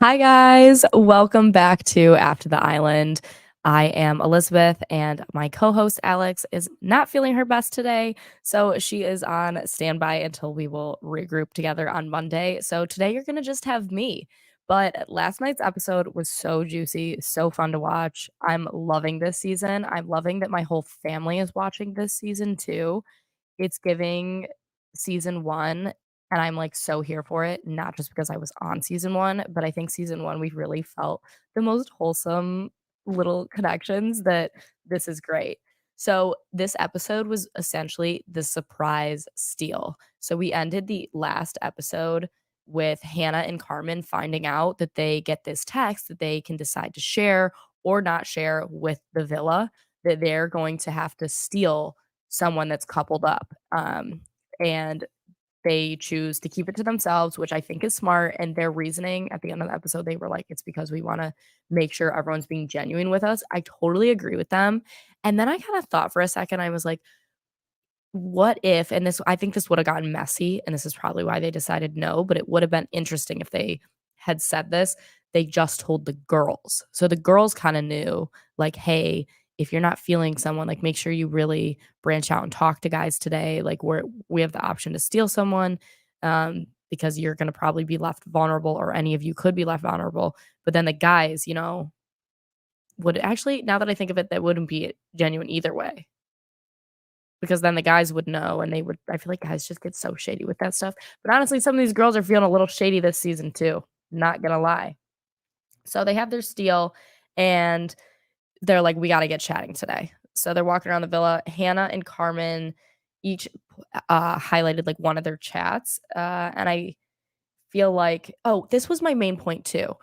Hi, guys. Welcome back to After the Island. I am Elizabeth, and my co host Alex is not feeling her best today. So she is on standby until we will regroup together on Monday. So today you're going to just have me. But last night's episode was so juicy, so fun to watch. I'm loving this season. I'm loving that my whole family is watching this season too. It's giving season 1, and I'm, like, so here for it, not just because I was on season 1, but I think season 1, we really felt the most wholesome little connections that this is great. So, this episode was essentially the surprise steal. So, we ended the last episode with Hannah and Carmen finding out that they get this text that they can decide to share or not share with the villa, that they're going to have to steal someone that's coupled up. And they choose to keep it to themselves, which I think is smart. And their reasoning at the end of the episode, they were like, it's because we want to make sure everyone's being genuine with us. I totally agree with them. And then I kind of thought for a second, I was like, what if, and this, I think this would have gotten messy, and this is probably why they decided no, but it would have been interesting if they had said this. They just told the girls. So the girls kind of knew, like, hey, if you're not feeling someone, like, make sure you really branch out and talk to guys today. Like, we have the option to steal someone because you're going to probably be left vulnerable, or any of you could be left vulnerable. But then the guys, would actually, now that I think of it, that wouldn't be genuine either way, because then the guys would know and they would. I feel like guys just get so shady with that stuff. But honestly, some of these girls are feeling a little shady this season too, not gonna lie. So they have their steal, and they're like, "We gotta get chatting today." So they're walking around the villa. Hannah and Carmen each, highlighted, like, one of their chats, and I feel like, oh, this was my main point too.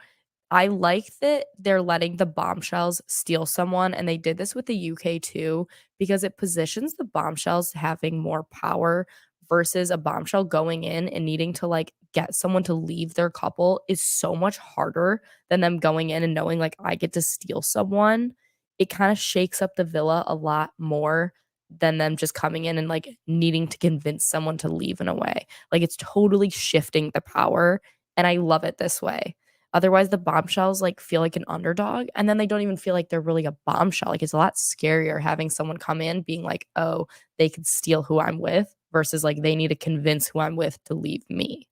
I like that they're letting the bombshells steal someone, and they did this with the UK too, because it positions the bombshells having more power versus a bombshell going in and needing to, like, get someone to leave their couple is so much harder than them going in and knowing, like, I get to steal someone. It kind of shakes up the villa a lot more than them just coming in and, like, needing to convince someone to leave in a way. Like, it's totally shifting the power, and I love it this way. Otherwise, the bombshells, like, feel like an underdog, and then they don't even feel like they're really a bombshell. Like, it's a lot scarier having someone come in being like, "Oh, they could steal who I'm with," versus, like, they need to convince who I'm with to leave me.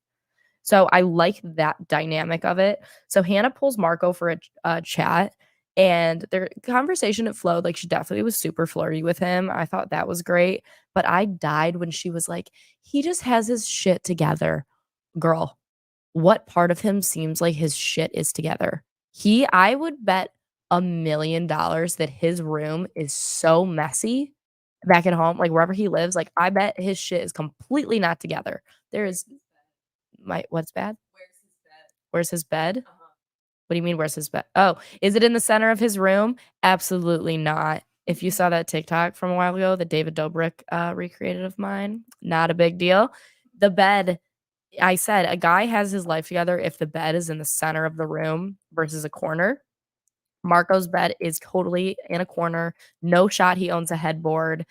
So, I like that dynamic of it. So, Hannah pulls Marco for a chat, and their conversation, it flowed. Like, she definitely was super flirty with him. I thought that was great, but I died when she was like, "He just has his shit together." Girl, what part of him seems like his shit is together? I would bet $1,000,000 that his room is so messy back at home, like, wherever he lives, like, I bet his shit is completely not together. There is my what's bad? Where's his bed? What do you mean, where's his bed? Oh, is it in the center of his room? Absolutely not. If you saw that TikTok from a while ago that David Dobrik, recreated of mine, not a big deal. The bed, I said a guy has his life together if the bed is in the center of the room versus a corner. Marco's bed is totally in a corner. No shot he owns a headboard.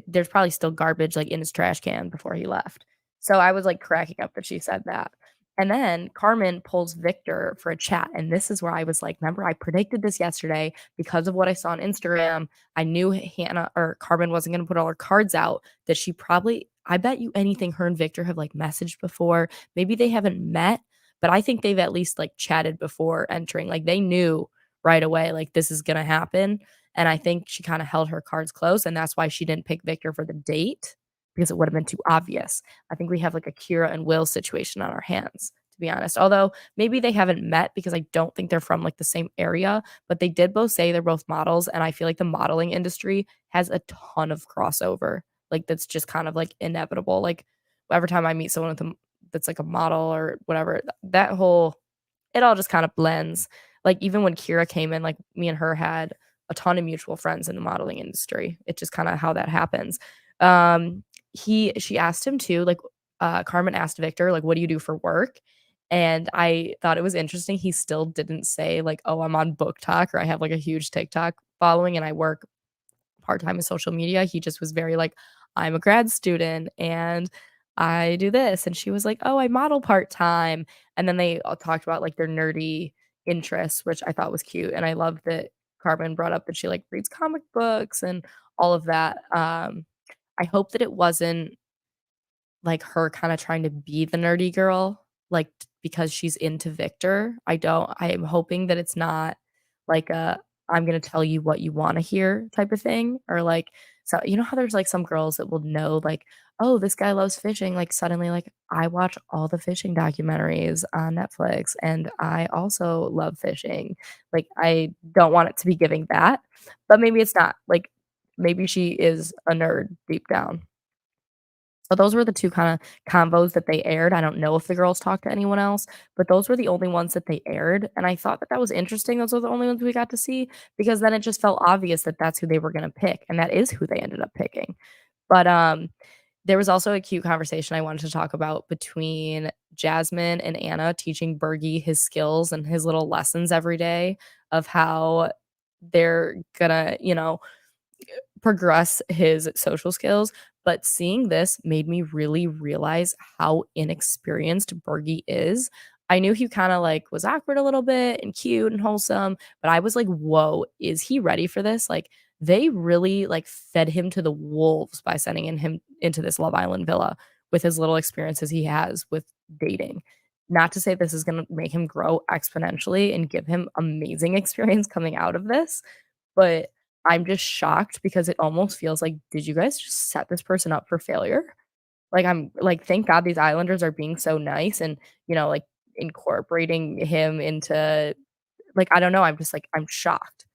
There's probably still garbage, like, in his trash can before he left. So I was, like, cracking up that she said that. And then Carmen pulls Victor for a chat, and this is where I was like, "Remember, I predicted this yesterday because of what I saw on Instagram. I knew Hannah or Carmen wasn't gonna put all her cards out, that she probably, I bet you anything her and Victor have, like, messaged before. Maybe they haven't met, but I think they've at least, like, chatted before entering. Like, they knew right away, like, this is gonna happen, and I think she kinda held her cards close, and that's why she didn't pick Victor for the date, because it would've been too obvious. I think we have, like, a Kira and Will situation on our hands, to be honest. Although, maybe they haven't met because I don't think they're from, like, the same area, but they did both say they're both models, and I feel like the modeling industry has a ton of crossover. Like, that's just kind of, like, inevitable. Like, every time I meet someone with that's, like, a model or whatever, that whole it all just kind of blends. Like, even when Kira came in, like, me and her had a ton of mutual friends in the modeling industry. It's just kinda how that happens. She asked him too, like, Carmen asked Victor, like, "What do you do for work?" And I thought it was interesting, he still didn't say, like, "Oh, I'm on Book Talk," or, "I have, like, a huge TikTok following, and I work part-time in social media." He just was very like, "I'm a grad student, and "I do this," and she was like, "Oh, I model part-time," and then they all talked about, like, their nerdy interests, which I thought was cute, and I loved that Carmen brought up that she, like, reads comic books and all of that. I hope that it wasn't like, her kinda trying to be the nerdy girl, like, t because she's into Victor. I'm hoping that it's not like a, "I'm gonna tell you what you wanna hear" type of thing, or, like, so you know how there's, like, some girls that will know, like, "Oh, this guy loves fishing," like, suddenly, like, "I watch all the fishing documentaries on Netflix, and I also love fishing." Like, I don't want it to be giving that, but maybe it's not, like, maybe she is a nerd deep down. So those were the 2 kinda combos that they aired. I don't know if the girls talked to anyone else, but those were the only ones that they aired, and I thought that that was interesting. Those were the only ones we got to see because then it just felt obvious that that's who they were gonna pick, and that is who they ended up picking. But, there was also a cute conversation I wanted to talk about between Jasmine and Anna teaching Bergie his skills and his little lessons every day of how they're gonna, progress his social skills, but seeing this made me really realize how inexperienced Bergie is. I knew he kinda, like, was awkward a little bit and cute and wholesome, but I was like, "Whoa, is he ready for this?" Like, they really, like, fed him to the wolves by sending in him into this Love Island villa with his little experiences he has with dating. Not to say this is gonna make him grow exponentially and give him amazing experience coming out of this, but I'm just shocked because it almost feels like, did you guys just set this person up for failure? Like, I'm like, thank God these Islanders are being so nice and, like, incorporating him into like, I don't know, I'm just like, I'm shocked.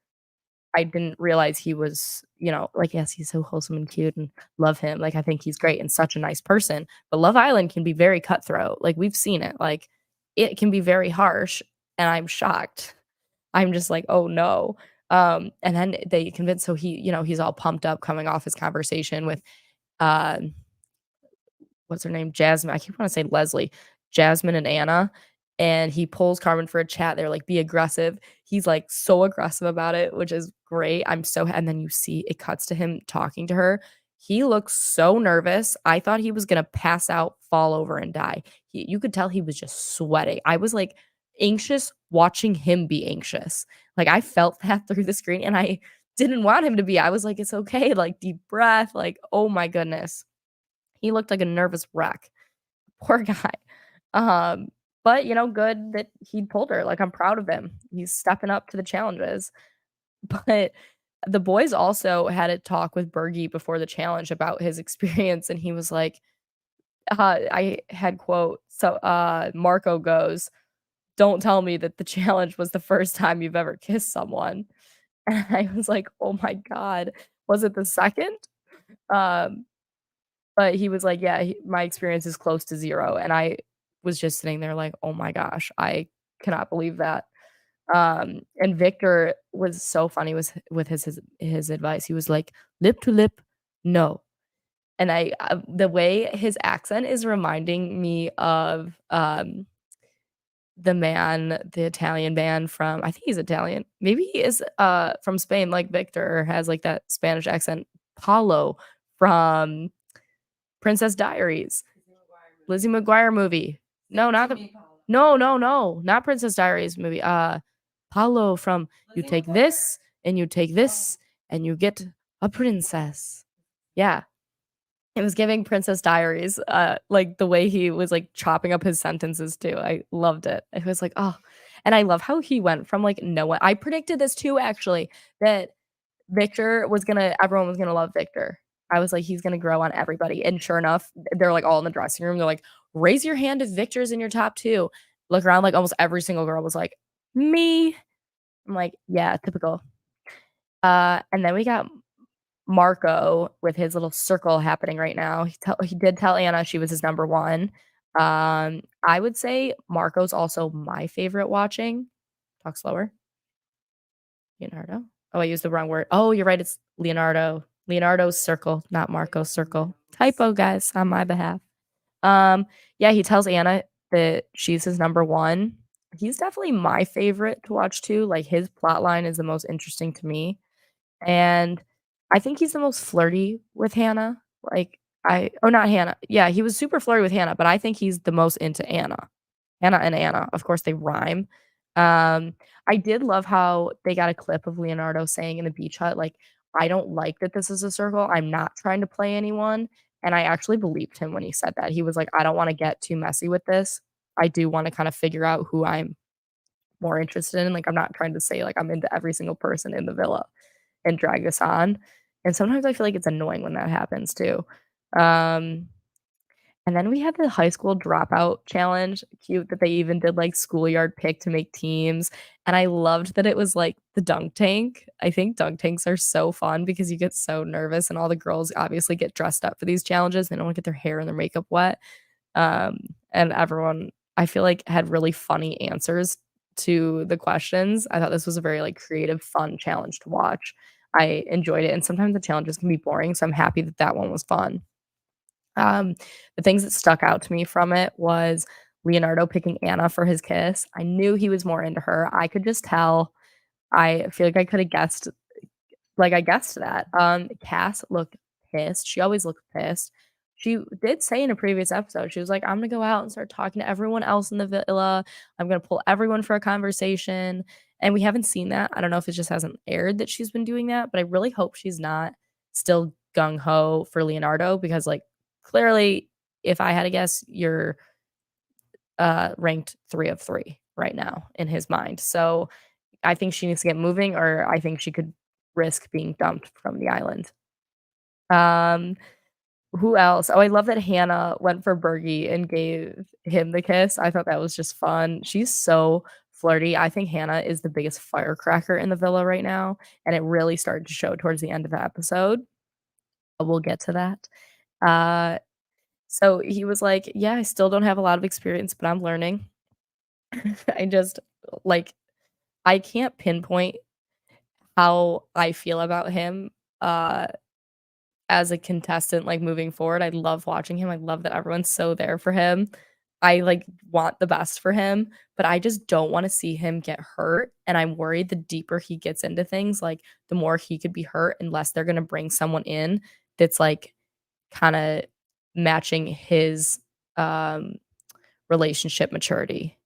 I didn't realize he was, like, yes, he's so wholesome and cute and love him. Like, I think he's great and such a nice person, but Love Island can be very cutthroat. Like, we've seen it. Like, it can be very harsh, and I'm shocked. I'm just like, "Oh, no." And then they convince so he's all pumped up coming off his conversation with, um, what's her name? Jasmine. I keep wanna say Leslie. Jasmine and Anna, and he pulls Carmen for a chat. They're like, "Be aggressive." He's, like, so aggressive about it, which is great. And then you see it cuts to him talking to her. He looks so nervous. I thought he was gonna pass out, fall over, and die. You could tell he was just sweating. I was, like, anxious watching him be anxious. Like, I felt that through the screen, and I didn't want him to be. I was like, "It's okay." Like, deep breath, like, oh my goodness. He looked like a nervous wreck. Poor guy. Um, but, good that he pulled her, like, I'm proud of him. He's stepping up to the challenges. But the boys also had a talk with Bergie before the challenge about his experience, and he was like, I had quote, so, Marco goes, "Don't tell me that the challenge was the first time you've ever kissed someone." And I was like, "Oh my god, was it the second?" Um But he was like, "Yeah, my experience is close to 0," and I was just sitting there like, "Oh my gosh, I cannot believe that." And Victor was so funny with his advice. He was like, "Lip to lip, no." And the way his accent is reminding me of, the Italian man from I think he's Italian. Maybe he is, from Spain like Victor, or has, like, that Spanish accent. Paulo from Princess Diaries. Lizzie McGuire movie. No, not the no, no, no, not Princess Diaries movie, Paulo from "You take this, and you take this, and you get a princess." Yeah, it was giving Princess Diaries, like, the way he was, like, chopping up his sentences too, I loved it. It was like, "Oh," and I love how he went from, like, no one I predicted this too, actually, that everyone was gonna love Victor. I was like, "He's gonna grow on everybody," and sure enough, they're, like, all in the dressing room, they're like, "Raise your hand if Victor's in your top 2." Look around, like, almost every single girl was like, "Me." I'm like, "Yeah, typical." And then we got Marco with his little circle happening right now. He did tell Anna she was his number 1. I would say Marco's also my favorite watching. Talk slower. Leonardo? Oh, I used the wrong word. Oh, you're right, it's Leonardo. Leonardo's circle, not Marco's circle. Typo, guys, on my behalf. Um, yeah, he tells Anna that she's his number 1. He's definitely my favorite to watch too, like, his plot line is the most interesting to me, and I think he's the most flirty with Hannah. Like, not Hannah. Yeah, he was super flirty with Hannah, but I think he's the most into Anna. Hannah and Anna, of course, they rhyme. Um, I did love how they got a clip of Leonardo saying in the beach hut, like, "I don't like that this is a circle. I'm not trying to play anyone." And I actually believed him when he said that. He was like, "I don't wanna get too messy with this. I do wanna kinda figure out who I'm more interested in." Like, I'm not trying to say, like, I'm into every single person in the villa and drag this on. And sometimes I feel like it's annoying when that happens too. Um and then we had the high school dropout challenge. Cute that they even did, like, schoolyard pick to make teams, and I loved that it was, like, the dunk tank. I think dunk tanks are so fun because you get so nervous, and all the girls obviously get dressed up for these challenges. They don't wanna get their hair and their makeup wet, and everyone, I feel like, had really funny answers to the questions. I thought this was a very, like, creative, fun challenge to watch. I enjoyed it, and sometimes the challenges can be boring, so I'm happy that that one was fun. Um, the things that stuck out to me from it was Leonardo picking Anna for his kiss. I knew he was more into her. I could just tell. I feel like I coulda guessed I guessed that. Cass looked pissed. She always looked pissed. She did say in a previous episode, she was like, "I'm gonna go out and start talking to everyone else in the villa. I'm gonna pull everyone for a conversation." And we haven't seen that. I don't know if it just hasn't aired that she's been doing that, but I really hope she's not still gung ho for Leonardo because, like, clearly, if I had to guess, you're ranked 3 of 3 right now in his mind. So I think she needs to get moving, or I think she could risk being dumped from the island. Um, who else? Oh, I love that Hannah went for Bergie and gave him the kiss. I thought that was just fun. She's so flirty. I think Hannah is the biggest firecracker in the villa right now, and it really started to show towards the end of the episode. We'll get to that. Uh, so he was like, "Yeah, I still don't have a lot of experience, but I'm learning." I just like I can't pinpoint how I feel about him, uh, as a contestant, like, moving forward. I love watching him, I love that everyone's so there for him. I, like, want the best for him, but I just don't wanna see him get hurt, and I'm worried the deeper he gets into things, like, the more he could be hurt unless they're gonna bring someone in that's, like, kinda matching his, um, relationship maturity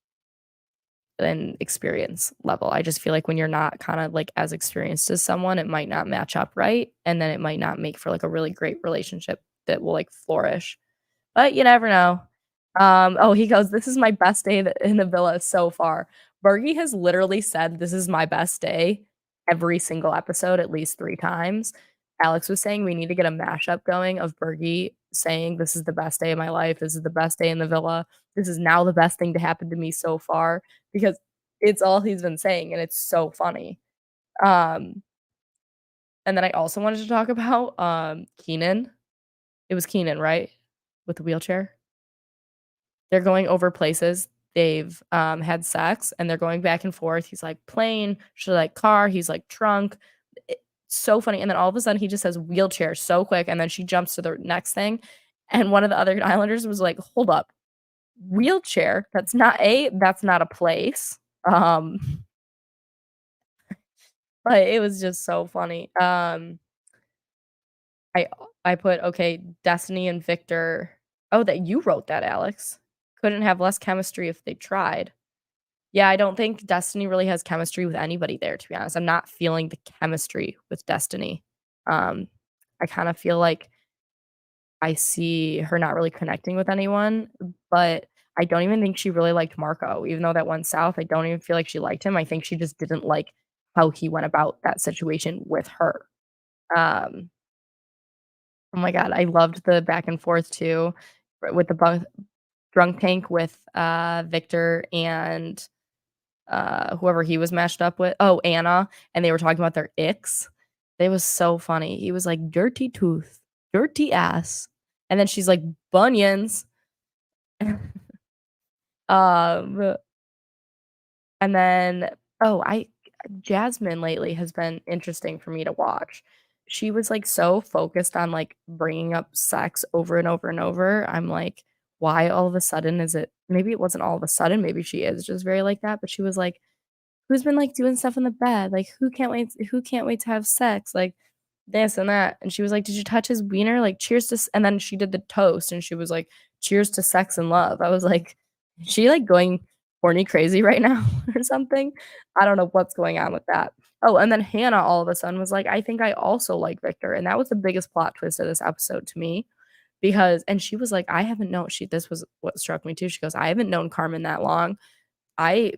and experience level. I just feel like when you're not kinda, like, as experienced as someone, it might not match up right, and then it might not make for, like, a really great relationship that will, like, flourish. But you never know. Oh, he goes, "This is my best day in the villa so far." Bergie has literally said, "This is my best day," every single episode at least 3 times. Alex was saying we need to get a mashup going of Bergie saying, "This is the best day of my life. This is the best day in the villa. This is now the best thing to happen to me so far," because it's all he's been saying, and it's so funny. Um, and then I also wanted to talk about, Keenan. It was Keenan, right? With the wheelchair? They're going over places. They've, had sex, and they're going back and forth. He's like, "Plane." She's like, "Car." He's like, "Trunk." So funny, and then all of a sudden, he just says, "Wheelchair," so quick, and then she jumps to the next thing, and one of the other islanders was like, "Hold up, wheelchair? That's not a place." But it was just so funny. I I put, "Okay, Destiny and Victor." Oh, that you wrote that, Alex. "Couldn't have less chemistry if they tried." Yeah, I don't think Destiny really has chemistry with anybody there, to be honest. I'm not feeling the chemistry with Destiny. Um, I kinda feel like I see her not really connecting with anyone, but I don't even think she really liked Marco. Even though that went south, I don't even feel like she liked him. I think she just didn't like how he went about that situation with her. Um, oh my god, I loved the back and forth too, with the drunk tank with, Victor and whoever he was matched up with. Oh, Anna, and they were talking about their icks. It was so funny. He was like, "Dirty tooth, dirty ass," and then she's like, "Bunions." Um, and then oh, I Jasmine lately has been interesting for me to watch. She was, like, so focused on, like, bringing up sex over and over and over. I'm like, "Why all of a sudden is it" maybe it wasn't all of a sudden, maybe she is just very like that, but she was like, "Who's been, like, doing stuff in the bed? Like, who can't wait to have sex?" Like, this and that, and she was like, "Did you touch his wiener? Like, cheers to s," and then she did the toast, and she was like, "Cheers to sex and love." I was like, "Is she, like, going horny crazy right now or something?" I don't know what's going on with that. Oh, and then Hannah all of a sudden was like, "I think I also like Victor," and that was the biggest plot twist of this episode to me because and she was like, "I haven't known," she this was what struck me too, she goes, "I haven't known Carmen that long. I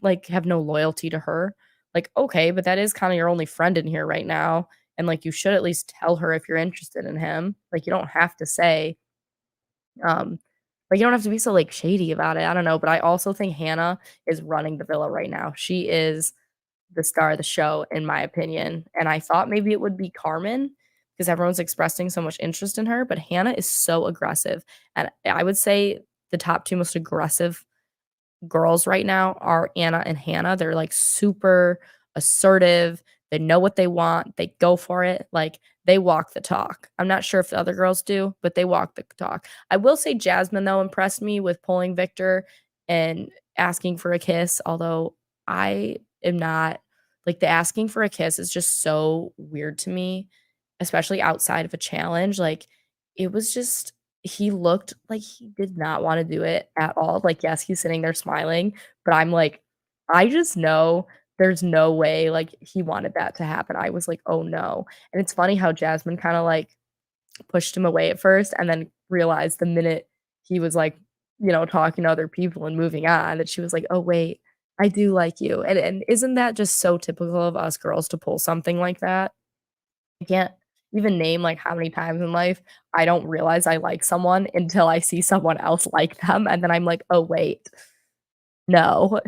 like, have no loyalty to her." Like, "Okay, but that is kinda your only friend in here right now, and, like, you should at least tell her if you're interested in him." Like, you don't have to say, um like, you don't have to be so, like, shady about it, I don't know, but I also think Hannah is running the villa right now. She is the star of the show, in my opinion, and I thought maybe it would be Carmen because everyone's expressing so much interest in her, but Hannah is so aggressive, and I would say the top 2 most aggressive girls right now are Anna and Hannah. They're, like, super assertive, they know what they want, they go for it, like, they walk the talk. I'm not sure if the other girls do, but they walk the talk. I will say Jasmine, though, impressed me with pulling Victor and asking for a kiss, although I am not like, the asking for a kiss is just so weird to me, especially outside of a challenge, like, it was just he looked like he did not wanna do it at all, like, yes, he's sitting there smiling, but I'm like, I just know there's no way, like, he wanted that to happen. I was like, "Oh, no." And it's funny how Jasmine kinda, like, pushed him away at first and then realized the minute he was, like, talking to other people and moving on that she was like, "Oh, wait, I do like you." And isn't that just so typical of us girls to pull something like that? I can't even name, like, how many times in life I don't realize I like someone until I see someone else like them, and then I'm like, "Oh, wait, no."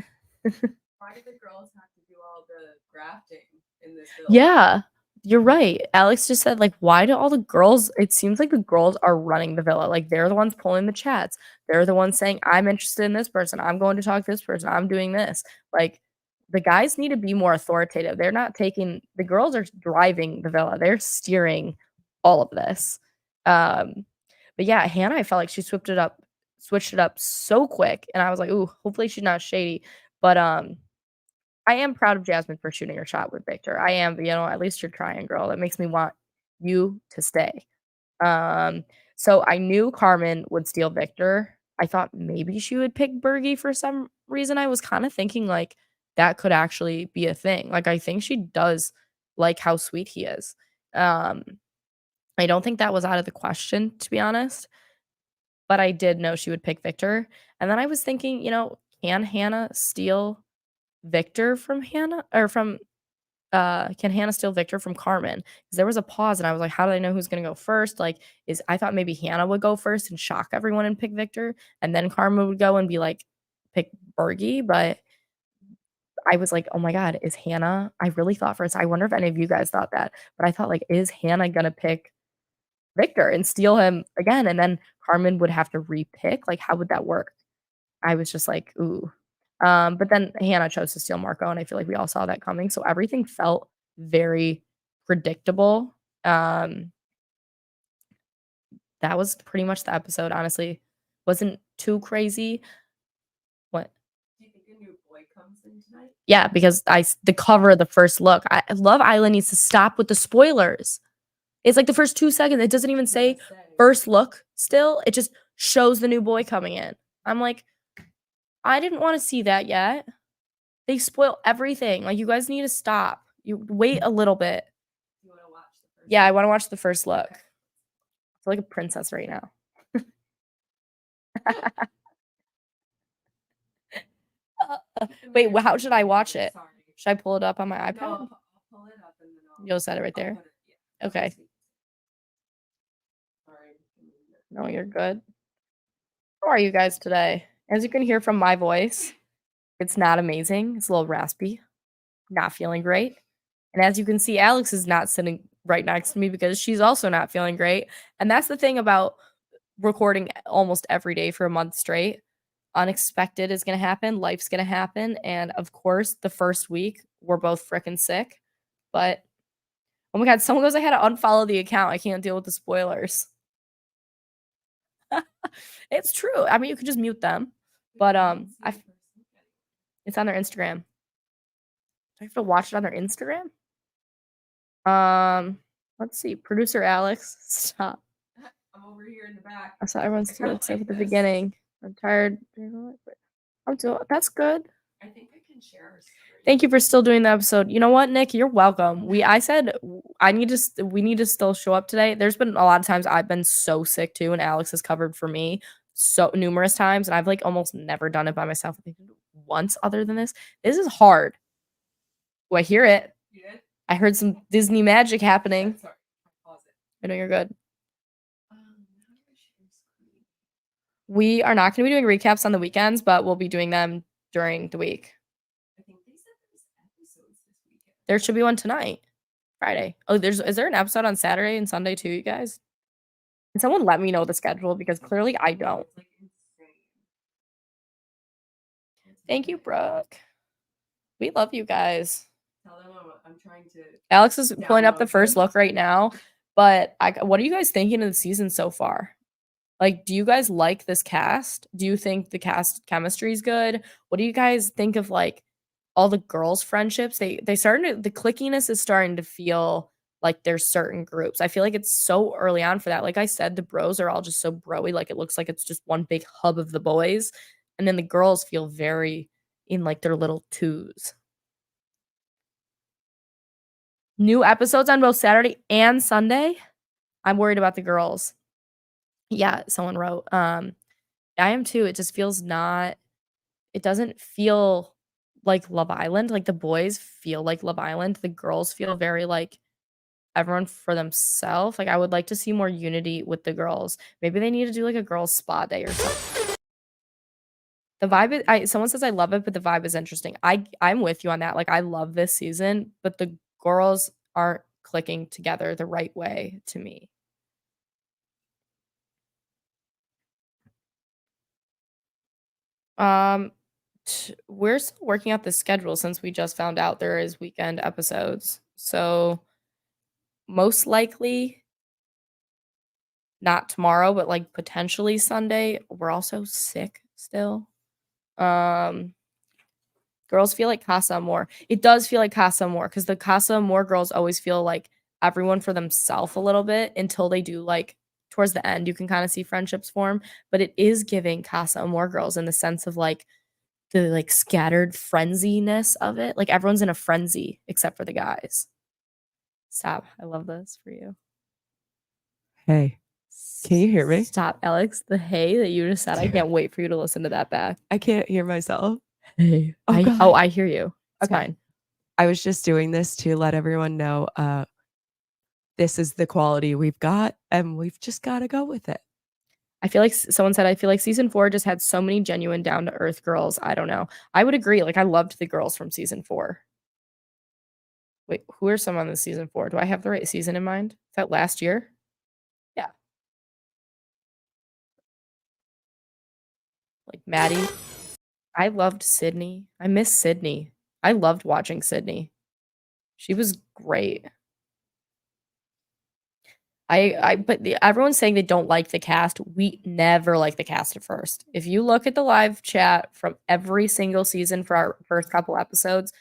Why do the girls have to do all the grafting in this villa? Yeah, you're right. Alex just said, like, "Why do all the girls" it seems like the girls are running the villa, like, they're the ones pulling the chats. They're the ones saying, "I'm interested in this person. I'm going to talk to this person. I'm doing this." Like, the guys need to be more authoritative. They're not taking the girls are driving the villa. They're steering all of this. Um, but yeah, Hannah, I felt like she switched it up so quick, and I was like, "Ooh, hopefully she's not shady." But, I am proud of Jasmine for shooting her shot with Victor. I am, but, at least you're trying, girl. That makes me want you to stay. Um, so I knew Carmen would steal Victor. I thought maybe she would pick Bergie for some reason. I was kinda thinking, like, that could actually be a thing. Like, I think she does like how sweet he is. Um, I don't think that was out of the question, to be honest, but I did know she would pick Victor. And then I was thinking, can Hannah steal Victor from Hannah or from can Hannah steal Victor from Carmen? Because there was a pause and I was like, how do I know who's gonna go first? Like, is I thought maybe Hannah would go first and shock everyone and pick Victor, and then Carmen would go and be like, pick Bergie, but I was like, "Oh my god, is Hannah" I really thought first I wonder if any of you guys thought that, but I thought like, "Is Hannah gonna pick Victor and steal him again?" And then Carmen would have to repick, like, how would that work? I was just like, "Ooh." But then Hannah chose to steal Marco, and I feel like we all saw that coming, so everything felt very predictable. Um, that was pretty much the episode, honestly. Wasn't too crazy. What? Do you think a new boy comes in tonight? Yeah, because the cover of the first look, Love Island needs to stop with the spoilers. It's like the first 2 seconds, it doesn't even say first look still, it just shows the new boy coming in. I'm like, "I didn't wanna see that yet." They spoil everything, like, you guys need to stop. You wait a little bit. You wanna watch the first Yeah, I one? wanna watch the first look. Okay. I feel like a princess right now. Wait, how should I watch it? Sorry. Should I pull it up on my No, iPad? I'll pull it up and then You'll set it right I'll there? put it yeah. Okay. Sorry. No, you're good. How are you guys today? As you can hear from my voice, it's not amazing, it's a little raspy, not feeling great, and as you can see, Alex is not sitting right next to me because she's also not feeling great, and that's the thing about recording almost every day for a month straight. Unexpected is gonna happen, life's gonna happen, and of course, the first week, we're both fricking sick, but oh my god, someone goes, "I had to unfollow the account, I can't deal with the spoilers." It's true, I mean, you could just mute them, but, I it's on their Instagram. Do I have to watch it on their Instagram? Let's see. Producer Alex, stop. I'm over here in the back. I saw everyone's I too kinda excited like at the this. beginning. I'm tired. That's good. I think I can share our screen. Thank you for still doing the episode. You know what, Nick? You're welcome. I said we need to still show up today. There's been a lot of times I've been so sick too, and Alex has covered for me so numerous times, and I've like almost never done it by myself. I think once other than this. This is hard. Do I hear it? You did? I heard some Disney magic happening. Sorry. Pause it. I know you're good. How do I share screen? We are not going to be doing recaps on the weekends, but we'll be doing them during the week. I think they said there's episodes this weekend. There should be one tonight, Friday. Oh, is there an episode on Saturday and Sunday too, you guys? Can someone let me know the schedule because clearly I don't. It's like insane. Thank you, Brooke. We love you guys. Tell them I'm trying to. Alex is pulling up the download first them. look right now, but what are you guys thinking of the season so far? Like, do you guys like this cast? Do you think the cast chemistry is good? What do you guys think of like all the girls' friendships? The clickiness is starting to feel like there's certain groups. I feel like it's so early on for that. Like I said, the bros are all just so broy. Like it looks like it's just one big hub of the boys. And then the girls feel very in like their little twos. New episodes on both Saturday and Sunday. I'm worried about the girls. Yeah, someone wrote. I am too. It just feels not. It doesn't feel like Love Island. Like the boys feel like Love Island. The girls feel very like everyone for themselves. Like I would like to see more unity with the girls. Maybe they need to do like a girls' spa day or something. The vibe is. Someone says I love it, but the vibe is interesting. I'm with you on that. Like I love this season, but the girls aren't clicking together the right way to me. We're still working out the schedule since we just found out there is weekend episodes. So most likely not tomorrow, but like potentially Sunday. We're also sick still. Girls feel like Casa more. It does feel like Casa more because the Casa more girls always feel like everyone for themselves a little bit until they do like towards the end you can kind of see friendships form, but it is giving Casa more girls in the sense of like the like scattered frenziness of it. Like everyone's in a frenzy except for the guys. Stop. I love this for you. Hey, can you hear me? Stop, Alex. The hey that you just said. I can't wait for you to listen to that back. I can't hear myself. Hey. Oh, God. I hear you. It's Okay. fine. I was just doing this to let everyone know this is the quality we've got and we've just got to go with it. I feel like someone said, I feel like season 4 just had so many genuine down to earth girls. I don't know. I would agree. Like I loved the girls from season 4. Wait, who are some on the season 4? Do I have the right season in mind? Is that last year? Yeah. Like Maddie. I loved Sydney. I miss Sydney. I loved watching Sydney. She was great. Everyone's saying they don't like the cast. We never like the cast at first. If you look at the live chat from every single season for our first couple episodes,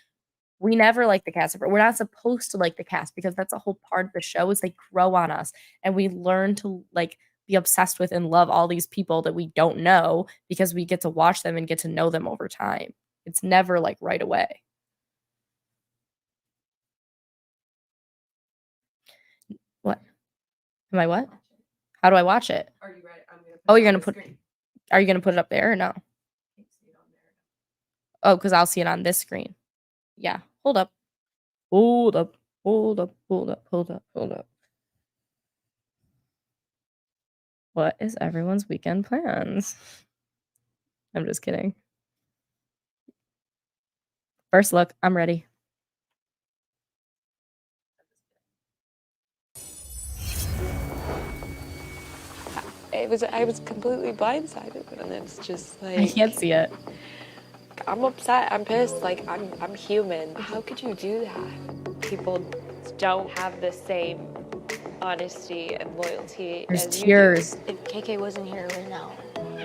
we never like the cast. We're not supposed to like the cast because that's a whole part of the show is they grow on us and we learn to like be obsessed with and love all these people that we don't know because we get to watch them and get to know them over time. It's never like right away. What? Am I what? How do I watch it? Are you ready? I'm gonna. Oh, you're gonna put. Are you gonna put it up there or no? Oh, because I'll see it on this screen. Yeah. Hold up. Hold up. Hold up. Hold up. Hold up. Hold up. What is everyone's weekend plans? I'm just kidding. First look, I'm ready. I was completely blindsided, and it's just like I can't see it. I'm upset. I'm pissed. Like I'm human. How could you do that? People don't have the same honesty and loyalty There's as tears. you do. If KK wasn't here right now,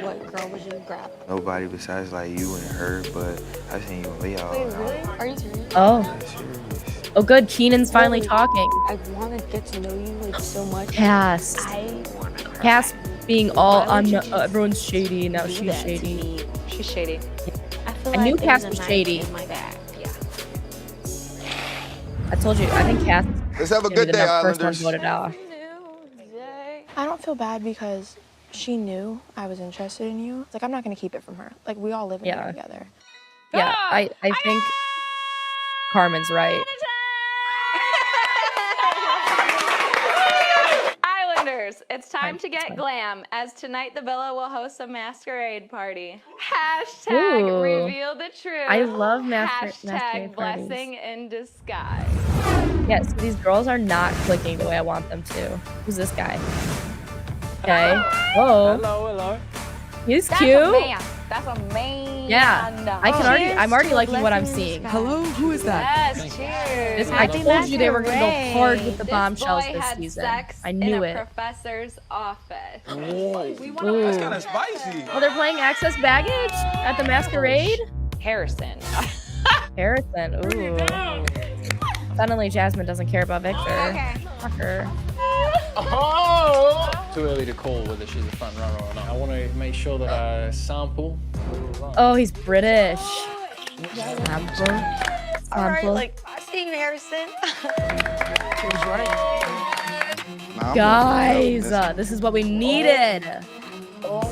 what girl would you grab? Nobody besides like you and her, but I seen you lay out. Wait, really? Are you serious? Oh. Yeah, serious. Oh, good. Keenan's finally talking. I want to get to know you like so much. Cass. I Cass being all Why would you on everyone's shady. Now do she's that to shady. me? She's shady. I feel I knew like Cass there's a was knife shady. in my bag. Yeah. I told you. I think Cass Let's have a is good the day, first one Islanders. voted off. I don't feel bad because she knew I was interested in you. Like, I'm not gonna keep it from her. Like, we all live in Yeah. here together. Yeah, I think Carmen's right. Islanders, it's time Fine, to it's get fine. glam, as tonight the villa will host a masquerade party. Hashtag Ooh. reveal the truth. I love masquerade Hashtag parties. blessing in disguise. Yeah, so these girls are not clicking the way I want them to. Who's this guy? Okay. Whoa. Hello. He's That's cute. a man. That's a man. Yeah. I'm already liking what I'm blessing in seeing. disguise. Hello, who is that? Yes, cheers. I Happy told you they were gonna go hard with the This bombshells boy this had season. sex I knew in a it. professor's office. Ooh. That's kind of spicy. Oh, they're playing Access Baggage at the Masquerade? Harrison. Harrison. Ooh. Suddenly Jasmine doesn't care about Victor. Okay. Fuck her. Too early to call whether she's a front runner or not. I want to make sure that I sample. Oh, he's British. Sample. All right, Sample. like, I see you, Harrison. Nah, I'm Guys, gonna- this is what we needed. Oh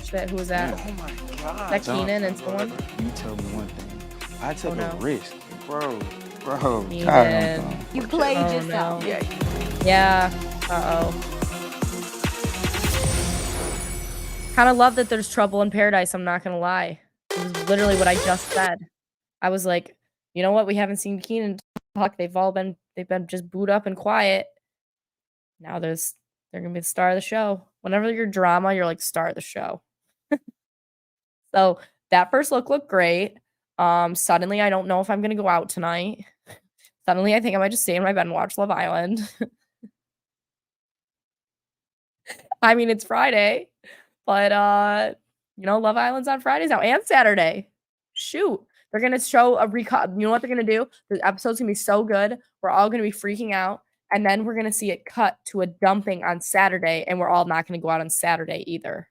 shit, who was that? Oh my Is God. that Keenan and someone? You tell me one thing. I take Oh, no. a risk, bro. Keenan. God, You played Oh, yourself. no. Yeah. Uh-oh. Kind of love that there's trouble in paradise, I'm not gonna lie. It was literally what I just said. I was like, you know what? We haven't seen Keenan talk. They've been just booed up and quiet. Now they're gonna be the star of the show. Whenever you're drama, you're like star of the show. So that first look looked great. Suddenly I don't know if I'm gonna go out tonight. Suddenly I think I might just stay in my bed and watch Love Island. I mean, it's Friday, but Love Island's on Fridays now and Saturday. Shoot. They're gonna show a recap. You know what they're gonna do? The episode's gonna be so good. We're all gonna be freaking out. And then we're gonna see it cut to a dumping on Saturday, and we're all not gonna go out on Saturday either.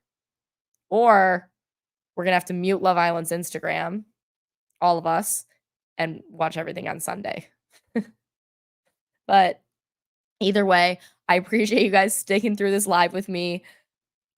Or we're gonna have to mute Love Island's Instagram, all of us, and watch everything on Sunday. But either way, I appreciate you guys sticking through this live with me.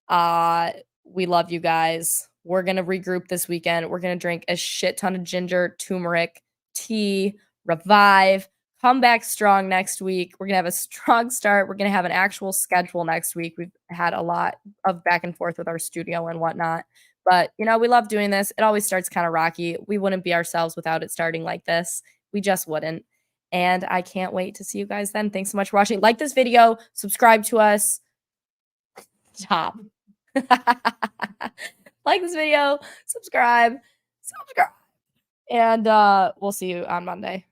We love you guys. We're going to regroup this weekend. We're going to drink a shit ton of ginger, turmeric, tea, revive, come back strong next week. We're going to have a strong start. We're going to have an actual schedule next week. We've had a lot of back and forth with our studio and whatnot. But, we love doing this. It always starts kind of rocky. We wouldn't be ourselves without it starting like this. We just wouldn't. And I can't wait to see you guys then. Thanks so much for watching. Like this video. Subscribe to us. Stop. Like this video. Subscribe. And we'll see you on Monday.